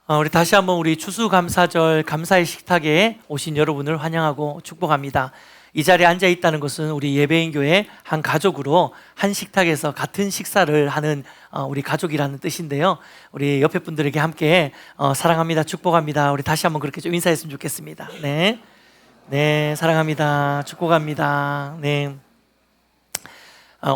우리 다시 한번 우리 추수감사절 감사의 식탁에 오신 여러분을 환영하고 축복합니다. 이 자리에 앉아 있다는 것은 우리 예배인교회 한 가족으로 한 식탁에서 같은 식사를 하는 우리 가족이라는 뜻인데요. 우리 옆에 분들에게 함께 사랑합니다, 축복합니다. 우리 다시 한번 그렇게 좀 인사했으면 좋겠습니다. 네, 사랑합니다, 축복합니다. 네.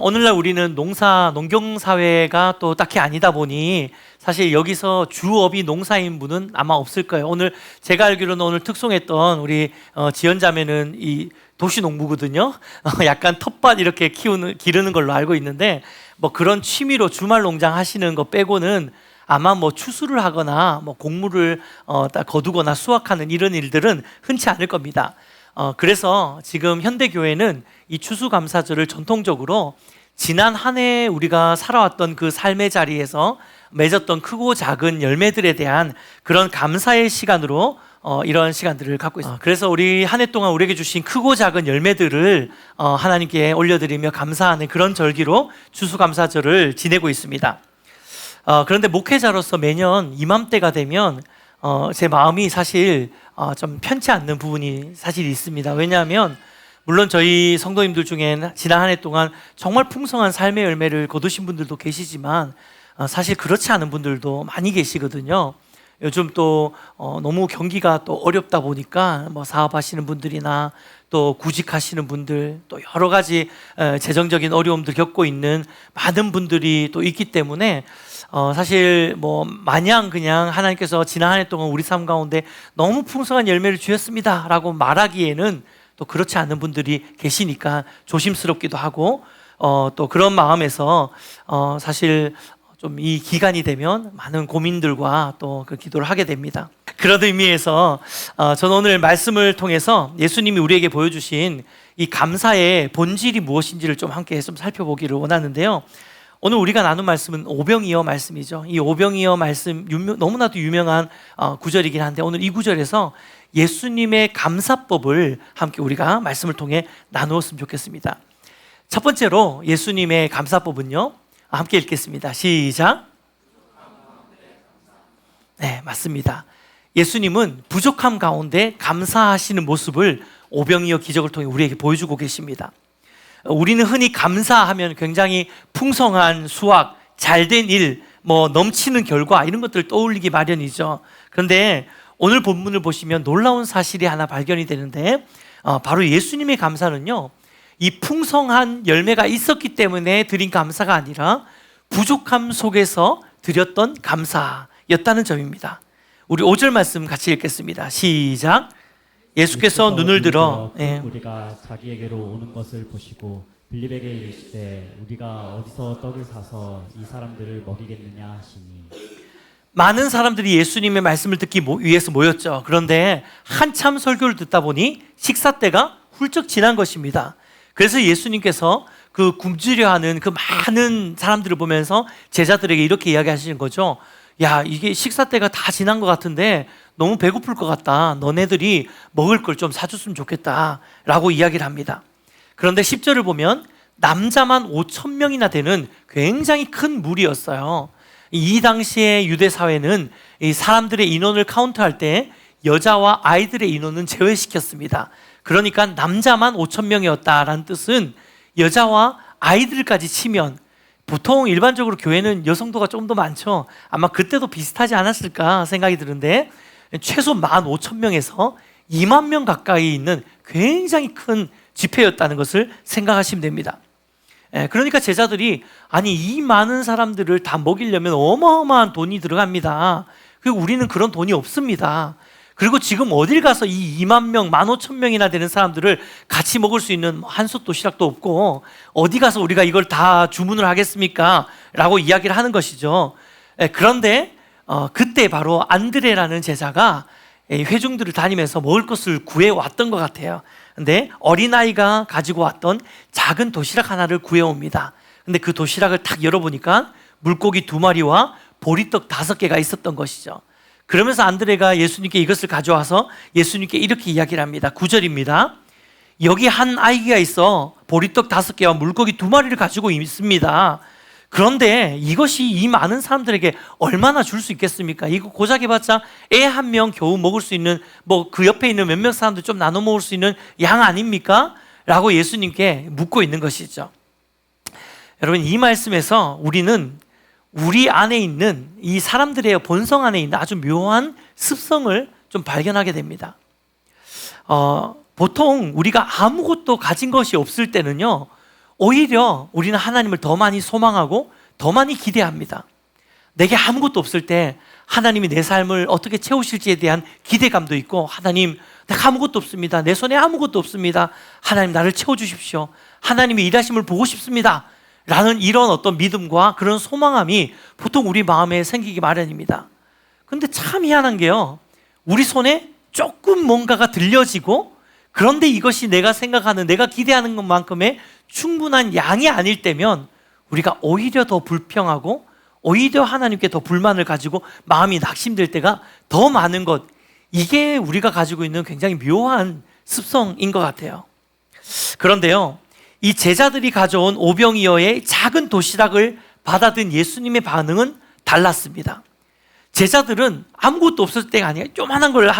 오늘날 우리는 농경사회가 또 딱히 아니다 보니 사실 여기서 주업이 농사인 분은 아마 없을 거예요. 오늘 제가 알기로는 오늘 특송했던 우리 지연자매는 이 도시농부거든요. 약간 텃밭 이렇게 기르는 걸로 알고 있는데 뭐 그런 취미로 주말 농장 하시는 거 빼고는 아마 뭐 추수를 하거나 뭐 곡물을 거두거나 수확하는 이런 일들은 흔치 않을 겁니다. 그래서 지금 현대교회는 이 추수감사절을 전통적으로 지난 한 해 우리가 살아왔던 그 삶의 자리에서 맺었던 크고 작은 열매들에 대한 그런 감사의 시간으로 이런 시간들을 갖고 있습니다. 그래서 우리 한 해 동안 우리에게 주신 크고 작은 열매들을 하나님께 올려드리며 감사하는 그런 절기로 추수감사절을 지내고 있습니다. 그런데 목회자로서 매년 이맘때가 되면 제 마음이 사실 좀 편치 않는 부분이 사실 있습니다. 왜냐하면 물론 저희 성도님들 중에 지난 한 해 동안 정말 풍성한 삶의 열매를 거두신 분들도 계시지만 사실 그렇지 않은 분들도 많이 계시거든요. 요즘 또 너무 경기가 또 어렵다 보니까 뭐 사업하시는 분들이나 또 구직하시는 분들 또 여러 가지 재정적인 어려움들 겪고 있는 많은 분들이 또 있기 때문에 사실 뭐 마냥 그냥 하나님께서 지난 한 해 동안 우리 삶 가운데 너무 풍성한 열매를 주셨습니다 라고 말하기에는 또 그렇지 않은 분들이 계시니까 조심스럽기도 하고 또 그런 마음에서 사실 좀 이 기간이 되면 많은 고민들과 또 그 기도를 하게 됩니다. 그런 의미에서 저는 오늘 말씀을 통해서 예수님이 우리에게 보여주신 이 감사의 본질이 무엇인지를 좀 함께 좀 살펴보기를 원하는데요. 오늘 우리가 나눈 말씀은 오병이어 말씀이죠. 이 오병이어 말씀 너무나도 유명한 구절이긴 한데 오늘 이 구절에서 예수님의 감사법을 함께 우리가 말씀을 통해 나누었으면 좋겠습니다. 첫 번째로 예수님의 감사법은요, 함께 읽겠습니다. 시작. 네, 맞습니다. 예수님은 부족함 가운데 감사하시는 모습을 오병이어 기적을 통해 우리에게 보여주고 계십니다. 우리는 흔히 감사하면 굉장히 풍성한 수확, 잘된 일, 뭐 넘치는 결과 이런 것들을 떠올리기 마련이죠. 그런데 오늘 본문을 보시면 놀라운 사실이 하나 발견이 되는데 바로 예수님의 감사는요, 이 풍성한 열매가 있었기 때문에 드린 감사가 아니라 부족함 속에서 드렸던 감사였다는 점입니다. 우리 5절 말씀 같이 읽겠습니다. 시작. 예수께서 눈을 들어 우리가 자기에게로 오는 것을 보시고 빌립에게 이르시되 우리가 어디서 떡을 사서 이 사람들을 먹이겠느냐 하시니. 많은 사람들이 예수님의 말씀을 듣기 위해서 모였죠. 그런데 한참 설교를 듣다 보니 식사 때가 훌쩍 지난 것입니다. 그래서 예수님께서 그 굶주려 하는 그 많은 사람들을 보면서 제자들에게 이렇게 이야기하시는 거죠. 야, 이게 식사 때가 다 지난 것 같은데 너무 배고플 것 같다. 너네들이 먹을 걸 좀 사줬으면 좋겠다 라고 이야기를 합니다. 그런데 10절을 보면 남자만 5,000명이나 되는 굉장히 큰 무리였어요. 이 당시의 유대 사회는 이 사람들의 인원을 카운트할 때 여자와 아이들의 인원은 제외시켰습니다. 그러니까 남자만 5,000명이었다라는 뜻은 여자와 아이들까지 치면 보통 일반적으로 교회는 여성도가 좀 더 많죠. 아마 그때도 비슷하지 않았을까 생각이 드는데 최소 15,000명에서 2만 명 가까이 있는 굉장히 큰 집회였다는 것을 생각하시면 됩니다. 그러니까 제자들이 아니 이 많은 사람들을 다 먹이려면 어마어마한 돈이 들어갑니다. 그리고 우리는 그런 돈이 없습니다. 그리고 지금 어딜 가서 이 2만 명, 15,000명이나 되는 사람들을 같이 먹을 수 있는 한솥 도시락도 없고 어디 가서 우리가 이걸 다 주문을 하겠습니까? 라고 이야기를 하는 것이죠. 그런데 그때 바로 안드레라는 제자가 회중들을 다니면서 먹을 것을 구해왔던 것 같아요. 근데 어린아이가 가지고 왔던 작은 도시락 하나를 구해옵니다. 근데 그 도시락을 탁 열어보니까 물고기 2마리와 보리떡 5개가 있었던 것이죠. 그러면서 안드레가 예수님께 이것을 가져와서 예수님께 이렇게 이야기를 합니다. 9절입니다. 여기 한 아이가 있어 보리떡 5개와 물고기 2마리를 가지고 있습니다. 그런데 이것이 이 많은 사람들에게 얼마나 줄 수 있겠습니까? 이거 고작 해봤자 애 한 명 겨우 먹을 수 있는, 뭐 그 옆에 있는 몇몇 사람들 좀 나눠 먹을 수 있는 양 아닙니까? 라고 예수님께 묻고 있는 것이죠. 여러분, 이 말씀에서 우리는 우리 안에 있는 이 사람들의 본성 안에 있는 아주 묘한 습성을 좀 발견하게 됩니다. 보통 우리가 아무것도 가진 것이 없을 때는요, 오히려 우리는 하나님을 더 많이 소망하고 더 많이 기대합니다. 내게 아무것도 없을 때 하나님이 내 삶을 어떻게 채우실지에 대한 기대감도 있고, 하나님, 내가 아무것도 없습니다. 내 손에 아무것도 없습니다. 하나님, 나를 채워주십시오. 하나님의 일하심을 보고 싶습니다. 라는 이런 어떤 믿음과 그런 소망함이 보통 우리 마음에 생기기 마련입니다. 근데 참 희한한 게요, 우리 손에 조금 뭔가가 들려지고, 그런데 이것이 내가 생각하는, 내가 기대하는 것만큼의 충분한 양이 아닐 때면 우리가 오히려 더 불평하고 오히려 하나님께 더 불만을 가지고 마음이 낙심될 때가 더 많은 것, 이게 우리가 가지고 있는 굉장히 묘한 습성인 것 같아요. 그런데요, 이 제자들이 가져온 오병이어의 작은 도시락을 받아든 예수님의 반응은 달랐습니다. 제자들은 아무것도 없을 때가 아니라 요만한 걸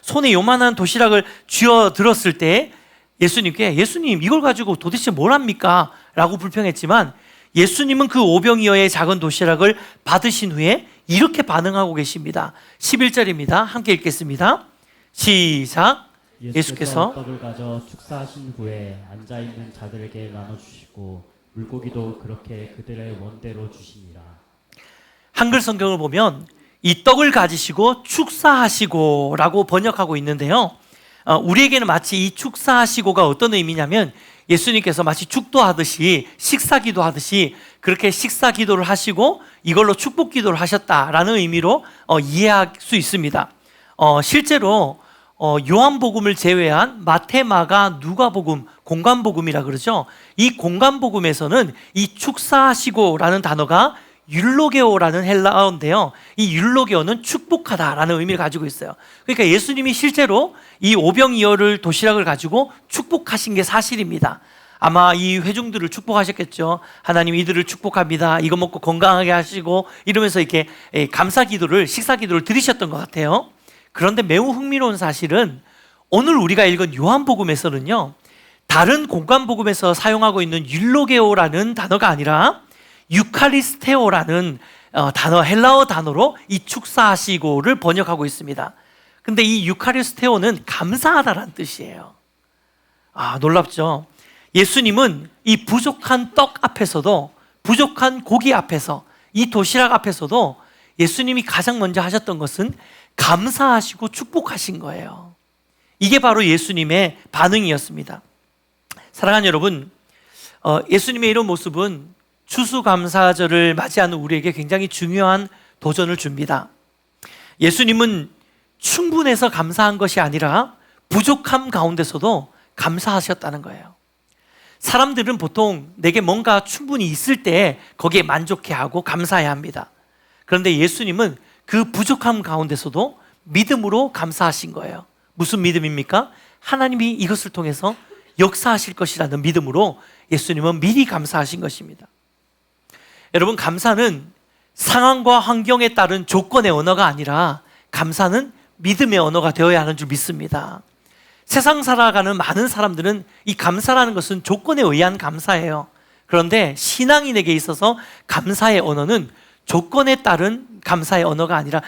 손에 요만한 도시락을 쥐어 들었을 때 예수님께, 예수님, 이걸 가지고 도대체 뭘 합니까? 라고 불평했지만, 예수님은 그 오병이어의 작은 도시락을 받으신 후에 이렇게 반응하고 계십니다. 11절입니다. 함께 읽겠습니다. 시작. 예수께서 떡을 가져 축사하신 후에 앉아있는 자들에게 나눠주시고 물고기도 그렇게 그들의 원대로 주시니라. 한글 성경을 보면 이 떡을 가지시고 축사하시고 라고 번역하고 있는데요, 우리에게는 마치 이 축사하시고가 어떤 의미냐면, 예수님께서 마치 축도하듯이, 식사기도 하듯이 그렇게 식사기도를 하시고 이걸로 축복기도를 하셨다라는 의미로 이해할 수 있습니다. 실제로 요한복음을 제외한 마태, 마가, 누가복음, 공관복음이라 그러죠. 이 공관복음에서는 이 축사하시고라는 단어가 율로게오라는 헬라어인데요, 이 율로게오는 축복하다라는 의미를 가지고 있어요. 그러니까 예수님이 실제로 이 오병이어를 도시락을 가지고 축복하신 게 사실입니다. 아마 이 회중들을 축복하셨겠죠. 하나님, 이들을 축복합니다. 이거 먹고 건강하게 하시고, 이러면서 이렇게 감사 기도를, 식사 기도를 드리셨던 것 같아요. 그런데 매우 흥미로운 사실은 오늘 우리가 읽은 요한복음에서는요, 다른 공관복음에서 사용하고 있는 율로게오라는 단어가 아니라 유카리스테오라는 단어, 헬라어 단어로 이 축사하시고를 번역하고 있습니다. 근데 이 유카리스테오는 감사하다라는 뜻이에요. 놀랍죠? 예수님은 이 부족한 떡 앞에서도, 부족한 고기 앞에서, 이 도시락 앞에서도 예수님이 가장 먼저 하셨던 것은 감사하시고 축복하신 거예요. 이게 바로 예수님의 반응이었습니다. 사랑하는 여러분, 예수님의 이런 모습은 추수감사절을 맞이하는 우리에게 굉장히 중요한 도전을 줍니다. 예수님은 충분해서 감사한 것이 아니라 부족함 가운데서도 감사하셨다는 거예요. 사람들은 보통 내게 뭔가 충분히 있을 때 거기에 만족해하고 감사해야 합니다. 그런데 예수님은 그 부족함 가운데서도 믿음으로 감사하신 거예요. 무슨 믿음입니까? 하나님이 이것을 통해서 역사하실 것이라는 믿음으로 예수님은 미리 감사하신 것입니다. 여러분, 감사는 상황과 환경에 따른 조건의 언어가 아니라 감사는 믿음의 언어가 되어야 하는 줄 믿습니다. 세상 살아가는 많은 사람들은 이 감사라는 것은 조건에 의한 감사예요. 그런데 신앙인에게 있어서 감사의 언어는 조건에 따른 감사의 언어가 아니라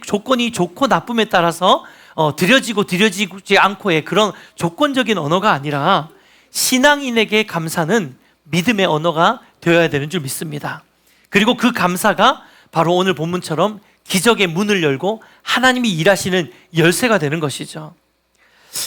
조건이 좋고 나쁨에 따라서 드려지지 않고의 그런 조건적인 언어가 아니라, 신앙인에게 감사는 믿음의 언어가 되어야 되는 줄 믿습니다. 그리고 그 감사가 바로 오늘 본문처럼 기적의 문을 열고 하나님이 일하시는 열쇠가 되는 것이죠.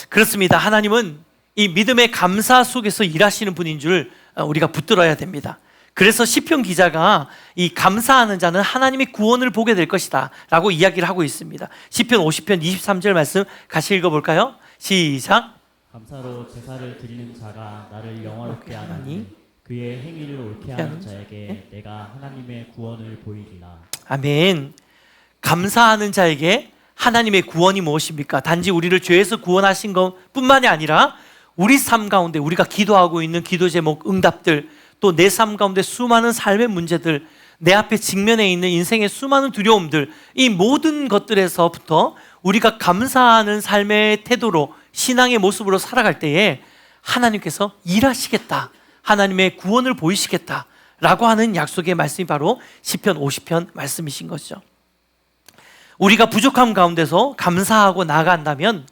그렇습니다. 하나님은 이 믿음의 감사 속에서 일하시는 분인 줄 우리가 붙들어야 됩니다. 그래서 시편 기자가 이 감사하는 자는 하나님의 구원을 보게 될 것이다 라고 이야기를 하고 있습니다. 시편 50편 23절 말씀 같이 읽어볼까요? 시작. 감사로 제사를 드리는 자가 나를 영화롭게 하나니 그의 행위를 옳게 하는 자에게 내가 하나님의 구원을 보이리라. 아멘. 감사하는 자에게 하나님의 구원이 무엇입니까? 단지 우리를 죄에서 구원하신 것 뿐만이 아니라 우리 삶 가운데 우리가 기도하고 있는 기도 제목, 응답들, 또 내 삶 가운데 수많은 삶의 문제들, 내 앞에 직면해 있는 인생의 수많은 두려움들, 이 모든 것들에서부터 우리가 감사하는 삶의 태도로, 신앙의 모습으로 살아갈 때에 하나님께서 일하시겠다, 하나님의 구원을 보이시겠다 라고 하는 약속의 말씀이 바로 시편 50편 말씀이신 것이죠. 우리가 부족함 가운데서 감사하고 나아간다면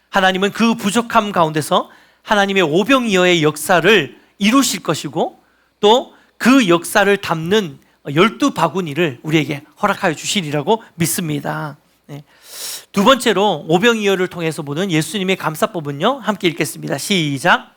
하나님은 그 부족함 가운데서 하나님의 오병이어의 역사를 이루실 것이고, 또 그 역사를 담는 12바구니를 우리에게 허락하여 주시리라고 믿습니다. 네. 두 번째로 오병이어를 통해서 보는 예수님의 감사법은요, 함께 읽겠습니다. 시작.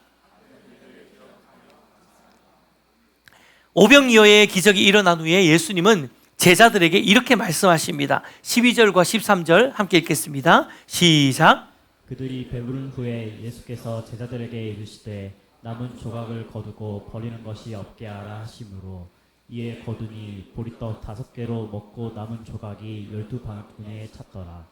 오병이어의 기적이 일어난 후에 예수님은 제자들에게 이렇게 말씀하십니다. 12절과 13절 함께 읽겠습니다. 시작. 그들이 배부른 후에 예수께서 제자들에게 이르시되 남은 조각을 거두고 버리는 것이 없게 하라 하심으로 이에 거두니 보리떡 5개로 먹고 남은 조각이 12바구니에 찼더라.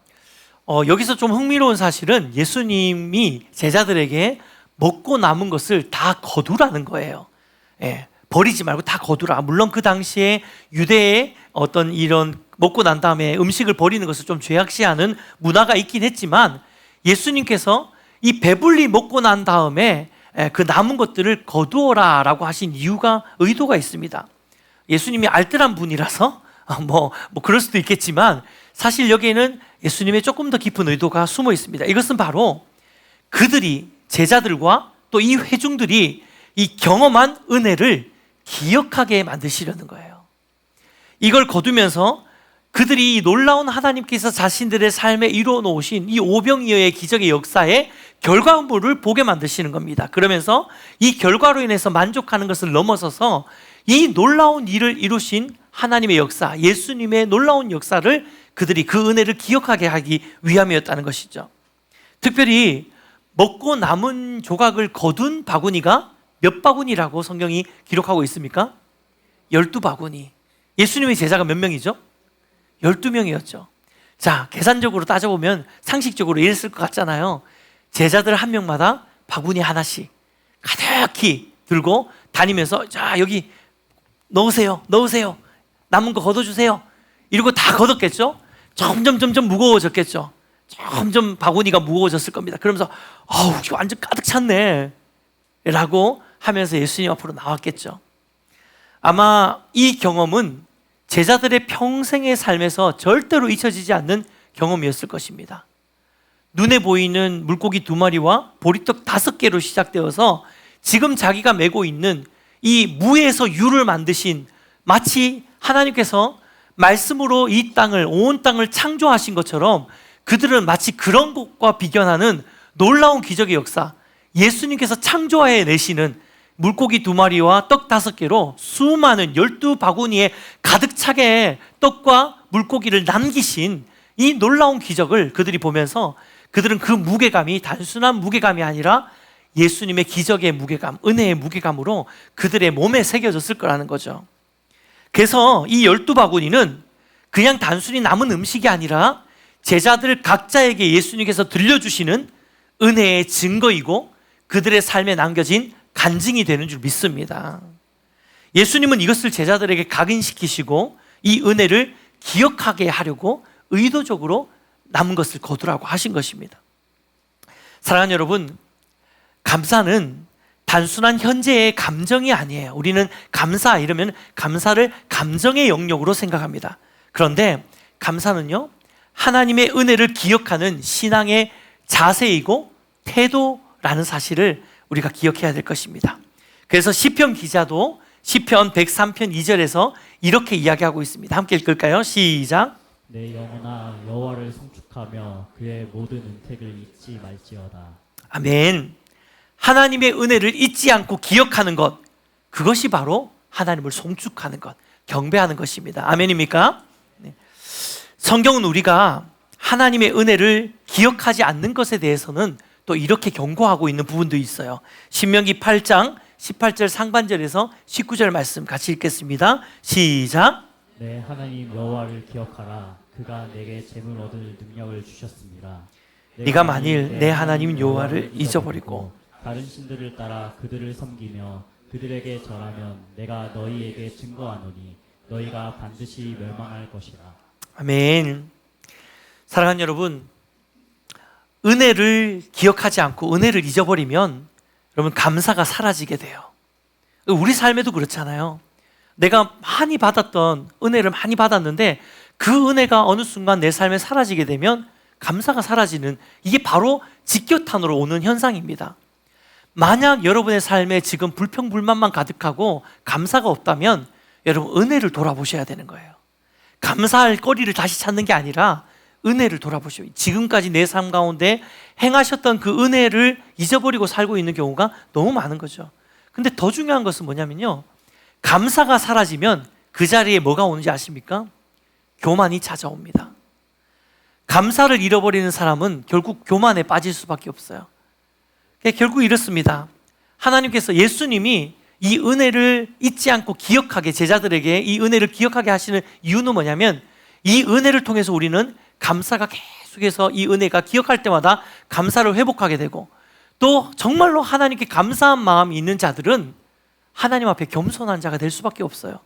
여기서 좀 흥미로운 사실은 예수님이 제자들에게 먹고 남은 것을 다 거두라는 거예요. 예, 버리지 말고 다 거두라. 물론 그 당시에 유대의 어떤 이런 먹고 난 다음에 음식을 버리는 것을 좀 죄악시하는 문화가 있긴 했지만, 예수님께서 이 배불리 먹고 난 다음에 그 남은 것들을 거두어라 라고 하신 의도가 있습니다. 예수님이 알뜰한 분이라서 뭐 그럴 수도 있겠지만, 사실 여기에는 예수님의 조금 더 깊은 의도가 숨어 있습니다. 이것은 바로 그들이, 제자들과 또 이 회중들이 이 경험한 은혜를 기억하게 만드시려는 거예요. 이걸 거두면서 그들이 이 놀라운 하나님께서 자신들의 삶에 이루어 놓으신 이 오병이어의 기적의 역사의 결과물을 보게 만드시는 겁니다. 그러면서 이 결과로 인해서 만족하는 것을 넘어서서 이 놀라운 일을 이루신 하나님의 역사, 예수님의 놀라운 역사를 그들이 그 은혜를 기억하게 하기 위함이었다는 것이죠. 특별히 먹고 남은 조각을 거둔 바구니가 몇 바구니라고 성경이 기록하고 있습니까? 12바구니. 예수님의 제자가 몇 명이죠? 12명이었죠. 자, 계산적으로 따져보면 상식적으로 이랬을 것 같잖아요. 제자들 한 명마다 바구니 하나씩 가득히 들고 다니면서, 자, 여기 넣으세요. 남은 거 걷어주세요. 이러고 다 걷었겠죠? 점점 무거워졌겠죠? 점점 바구니가 무거워졌을 겁니다. 그러면서 이거 완전 가득 찼네 라고 하면서 예수님 앞으로 나왔겠죠. 아마 이 경험은 제자들의 평생의 삶에서 절대로 잊혀지지 않는 경험이었을 것입니다. 눈에 보이는 물고기 2마리와 보리떡 5개로 시작되어서 지금 자기가 메고 있는 이 무에서 유를 만드신, 마치 하나님께서 말씀으로 이 땅을, 온 땅을 창조하신 것처럼 그들은 마치 그런 것과 비견하는 놀라운 기적의 역사, 예수님께서 창조해 내시는 물고기 2마리와 떡 5개로 수많은 12바구니에 가득 차게 떡과 물고기를 남기신 이 놀라운 기적을 그들이 보면서, 그들은 그 무게감이 단순한 무게감이 아니라 예수님의 기적의 무게감, 은혜의 무게감으로 그들의 몸에 새겨졌을 거라는 거죠. 그래서 이 12바구니는 그냥 단순히 남은 음식이 아니라 제자들 각자에게 예수님께서 들려주시는 은혜의 증거이고 그들의 삶에 남겨진 간증이 되는 줄 믿습니다. 예수님은 이것을 제자들에게 각인시키시고 이 은혜를 기억하게 하려고 의도적으로 남은 것을 거두라고 하신 것입니다. 사랑하는 여러분, 감사는 단순한 현재의 감정이 아니에요. 우리는 감사 이러면 감사를 감정의 영역으로 생각합니다. 그런데 감사는요, 하나님의 은혜를 기억하는 신앙의 자세이고 태도라는 사실을 우리가 기억해야 될 것입니다. 그래서 시편 기자도 시편 103편 2절에서 이렇게 이야기하고 있습니다. 함께 읽을까요? 시작. 내 영혼아 여호와를 송축하며 그의 모든 은택을 잊지 말지어다. 아멘. 하나님의 은혜를 잊지 않고 기억하는 것, 그것이 바로 하나님을 송축하는 것, 경배하는 것입니다. 아멘입니까? 네. 성경은 우리가 하나님의 은혜를 기억하지 않는 것에 대해서는 또 이렇게 경고하고 있는 부분도 있어요. 신명기 8장 18절 상반절에서 19절 말씀 같이 읽겠습니다. 시작. 내 하나님 여호와를 기억하라. 그가 내게 재물 얻을 능력을 주셨습니다. 네가 만일 내 하나님 여호와를 잊어버리고 다른 신들을 따라 그들을 섬기며 그들에게 절하면 내가 너희에게 증거하노니 너희가 반드시 멸망할 것이라. 아멘. 사랑하는 여러분, 은혜를 기억하지 않고 은혜를 잊어버리면 여러분 감사가 사라지게 돼요. 우리 삶에도 그렇잖아요. 내가 많이 받았던 은혜를 많이 받았는데 그 은혜가 어느 순간 내 삶에 사라지게 되면 감사가 사라지는, 이게 바로 직격탄으로 오는 현상입니다. 만약 여러분의 삶에 지금 불평불만만 가득하고 감사가 없다면 여러분 은혜를 돌아보셔야 되는 거예요. 감사할 거리를 다시 찾는 게 아니라 은혜를 돌아보셔요. 지금까지 내 삶 가운데 행하셨던 그 은혜를 잊어버리고 살고 있는 경우가 너무 많은 거죠. 근데 더 중요한 것은 뭐냐면요, 감사가 사라지면 그 자리에 뭐가 오는지 아십니까? 교만이 찾아옵니다. 감사를 잃어버리는 사람은 결국 교만에 빠질 수밖에 없어요. 결국 이렇습니다. 하나님께서, 예수님이 이 은혜를 잊지 않고 기억하게, 제자들에게 이 은혜를 기억하게 하시는 이유는 뭐냐면, 이 은혜를 통해서 우리는 감사가 계속해서, 이 은혜가 기억할 때마다 감사를 회복하게 되고, 또 정말로 하나님께 감사한 마음이 있는 자들은 하나님 앞에 겸손한 자가 될 수밖에 없어요.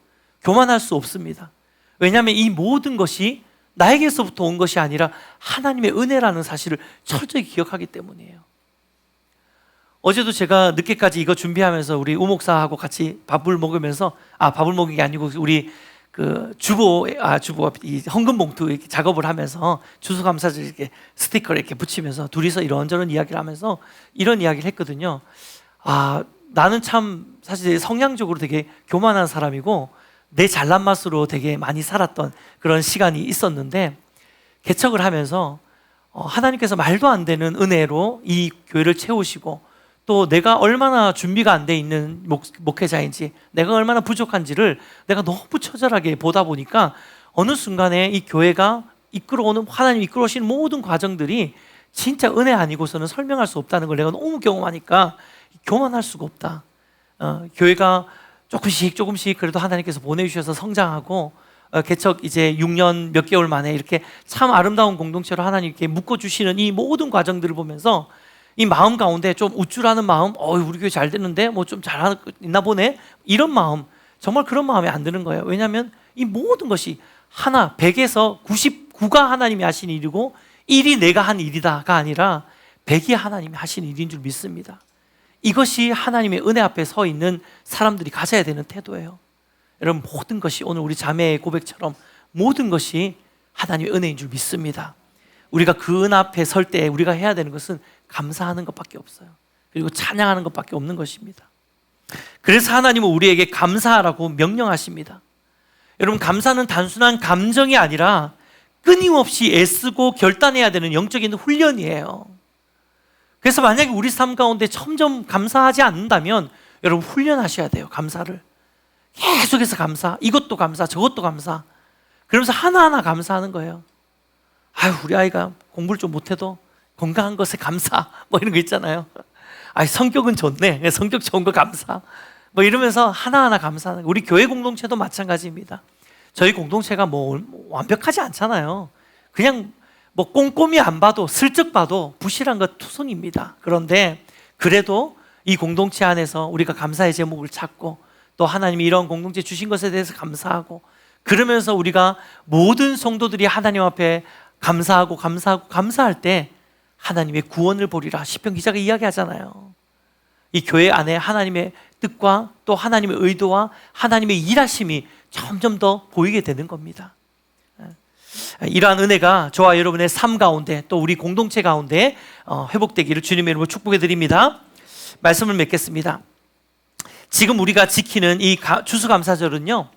교만할 수 없습니다. 왜냐하면 이 모든 것이 나에게서부터 온 것이 아니라 하나님의 은혜라는 사실을 철저히 기억하기 때문이에요. 어제도 제가 늦게까지 이거 준비하면서 우리 우목사하고 같이 밥을 먹으면서, 밥을 먹은 게 아니고 우리 주보가 이 헌금 봉투 이렇게 작업을 하면서 추수감사절 이렇게 스티커를 이렇게 붙이면서 둘이서 이런저런 이야기를 하면서 이런 이야기를 했거든요. 나는 참 사실 성향적으로 되게 교만한 사람이고 내 잘난 맛으로 되게 많이 살았던 그런 시간이 있었는데, 개척을 하면서 하나님께서 말도 안 되는 은혜로 이 교회를 채우시고, 또 내가 얼마나 준비가 안 돼 있는 목회자인지, 내가 얼마나 부족한지를 내가 너무 처절하게 보다 보니까 어느 순간에 이 교회가 이끌어오는, 하나님 이끌어오시는 모든 과정들이 진짜 은혜 아니고서는 설명할 수 없다는 걸 내가 너무 경험하니까 교만할 수가 없다. 교회가 조금씩 그래도 하나님께서 보내주셔서 성장하고, 개척 이제 6년 몇 개월 만에 이렇게 참 아름다운 공동체로 하나님 이렇게 묶어주시는 이 모든 과정들을 보면서 이 마음 가운데 좀 우쭐하는 마음, 우리 교회 잘 됐는데 뭐 좀 잘하는 있나 보네, 이런 마음, 정말 그런 마음이 안 드는 거예요. 왜냐하면 이 모든 것이 하나, 100에서 99가 하나님이 하신 일이고 1이 내가 한 일이다가 아니라 100이 하나님이 하신 일인 줄 믿습니다. 이것이 하나님의 은혜 앞에 서 있는 사람들이 가져야 되는 태도예요. 여러분, 모든 것이, 오늘 우리 자매의 고백처럼 모든 것이 하나님의 은혜인 줄 믿습니다. 우리가 그 은 앞에 설 때 우리가 해야 되는 것은 감사하는 것밖에 없어요. 그리고 찬양하는 것밖에 없는 것입니다. 그래서 하나님은 우리에게 감사하라고 명령하십니다. 여러분, 감사는 단순한 감정이 아니라 끊임없이 애쓰고 결단해야 되는 영적인 훈련이에요. 그래서 만약에 우리 삶 가운데 점점 감사하지 않는다면 여러분 훈련하셔야 돼요. 감사를 계속해서, 감사, 이것도 감사, 저것도 감사, 그러면서 하나하나 감사하는 거예요. 우리 아이가 공부를 좀 못해도 건강한 것에 감사, 뭐 이런 거 있잖아요. 성격은 좋네, 성격 좋은 거 감사, 뭐 이러면서 하나하나 감사하는 거예요. 우리 교회 공동체도 마찬가지입니다. 저희 공동체가 뭐 완벽하지 않잖아요. 그냥 뭐 꼼꼼히 안 봐도, 슬쩍 봐도 부실한 것 투성입니다. 그런데 그래도 이 공동체 안에서 우리가 감사의 제목을 찾고, 또 하나님이 이런 공동체 주신 것에 대해서 감사하고, 그러면서 우리가 모든 성도들이 하나님 앞에 감사할 때 하나님의 구원을 보리라, 시편 기자가 이야기하잖아요. 이 교회 안에 하나님의 뜻과 또 하나님의 의도와 하나님의 일하심이 점점 더 보이게 되는 겁니다. 이러한 은혜가 저와 여러분의 삶 가운데, 또 우리 공동체 가운데 회복되기를 주님의 이름으로 축복해 드립니다. 말씀을 맺겠습니다. 지금 우리가 지키는 이 추수감사절은요,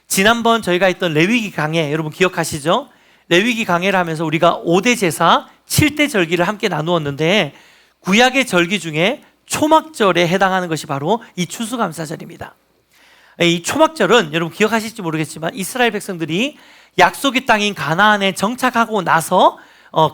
지난번 저희가 했던 레위기 강해, 여러분 기억하시죠? 레위기 강해를 하면서 우리가 5대 제사 7대 절기를 함께 나누었는데, 구약의 절기 중에 초막절에 해당하는 것이 바로 이 추수감사절입니다. 이 초막절은 여러분 기억하실지 모르겠지만 이스라엘 백성들이 약속의 땅인 가나안에 정착하고 나서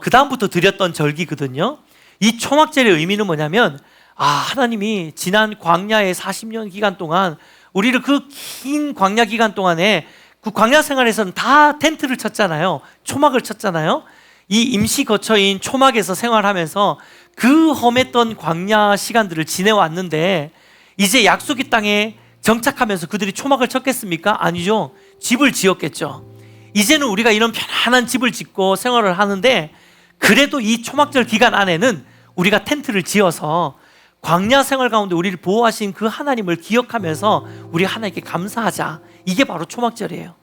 그 다음부터 드렸던 절기거든요. 이 초막절의 의미는 뭐냐면, 하나님이 지난 광야의 40년 기간 동안 우리를 그 긴 광야 기간 동안에 그 광야 생활에서는 다 텐트를 쳤잖아요. 초막을 쳤잖아요. 이 임시 거처인 초막에서 생활하면서 그 험했던 광야 시간들을 지내왔는데, 이제 약속의 땅에 정착하면서 그들이 초막을 쳤겠습니까? 아니죠. 집을 지었겠죠. 이제는 우리가 이런 편안한 집을 짓고 생활을 하는데, 그래도 이 초막절 기간 안에는 우리가 텐트를 지어서 광야 생활 가운데 우리를 보호하신 그 하나님을 기억하면서 우리 하나님께 감사하자. 이게 바로 초막절이에요.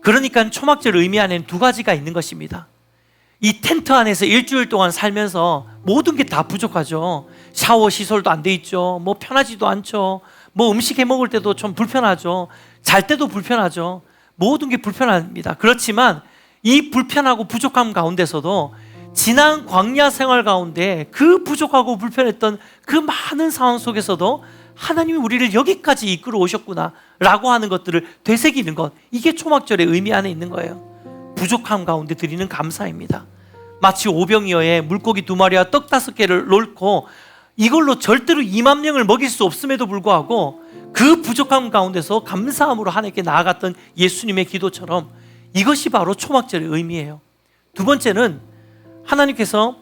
그러니까 초막절 의미 안에는 두 가지가 있는 것입니다. 이 텐트 안에서 일주일 동안 살면서 모든 게 다 부족하죠. 샤워 시설도 안 돼 있죠. 뭐 편하지도 않죠. 뭐 음식 해 먹을 때도 좀 불편하죠. 잘 때도 불편하죠. 모든 게 불편합니다. 그렇지만 이 불편하고 부족함 가운데서도 지난 광야 생활 가운데 그 부족하고 불편했던 그 많은 상황 속에서도 하나님이 우리를 여기까지 이끌어 오셨구나 라고 하는 것들을 되새기는 것, 이게 초막절의 의미 안에 있는 거예요. 부족함 가운데 드리는 감사입니다. 마치 오병이어에 물고기 2마리와 떡 5개를 놓고 이걸로 절대로 2만 명을 먹일 수 없음에도 불구하고 그 부족함 가운데서 감사함으로 하나님께 나아갔던 예수님의 기도처럼 이것이 바로 초막절의 의미예요. 두 번째는 하나님께서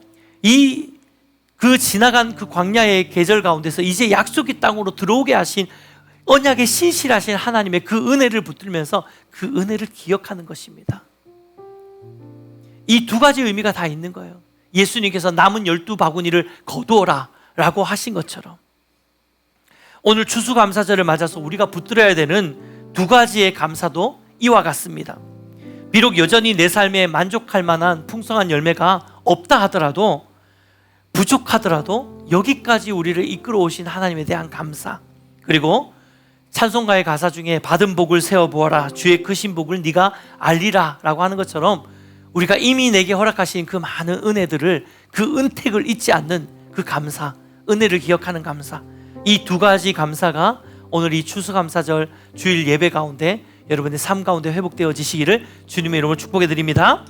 그 지나간 그 광야의 계절 가운데서 이제 약속의 땅으로 들어오게 하신 언약의 신실하신 하나님의 그 은혜를 붙들면서 그 은혜를 기억하는 것입니다. 이 두 가지 의미가 다 있는 거예요. 예수님께서 남은 12바구니를 거두어라 라고 하신 것처럼 오늘 추수감사절을 맞아서 우리가 붙들어야 되는 두 가지의 감사도 이와 같습니다. 비록 여전히 내 삶에 만족할 만한 풍성한 열매가 없다 하더라도, 부족하더라도 여기까지 우리를 이끌어 오신 하나님에 대한 감사, 그리고 찬송가의 가사 중에 받은 복을 세어보아라, 주의 크신 복을 네가 알리라 라고 하는 것처럼 우리가 이미 내게 허락하신 그 많은 은혜들을, 그 은택을 잊지 않는 그 감사, 은혜를 기억하는 감사, 이 두 가지 감사가 오늘 이 추수감사절 주일 예배 가운데 여러분의 삶 가운데 회복되어지시기를 주님의 이름으로 축복해 드립니다.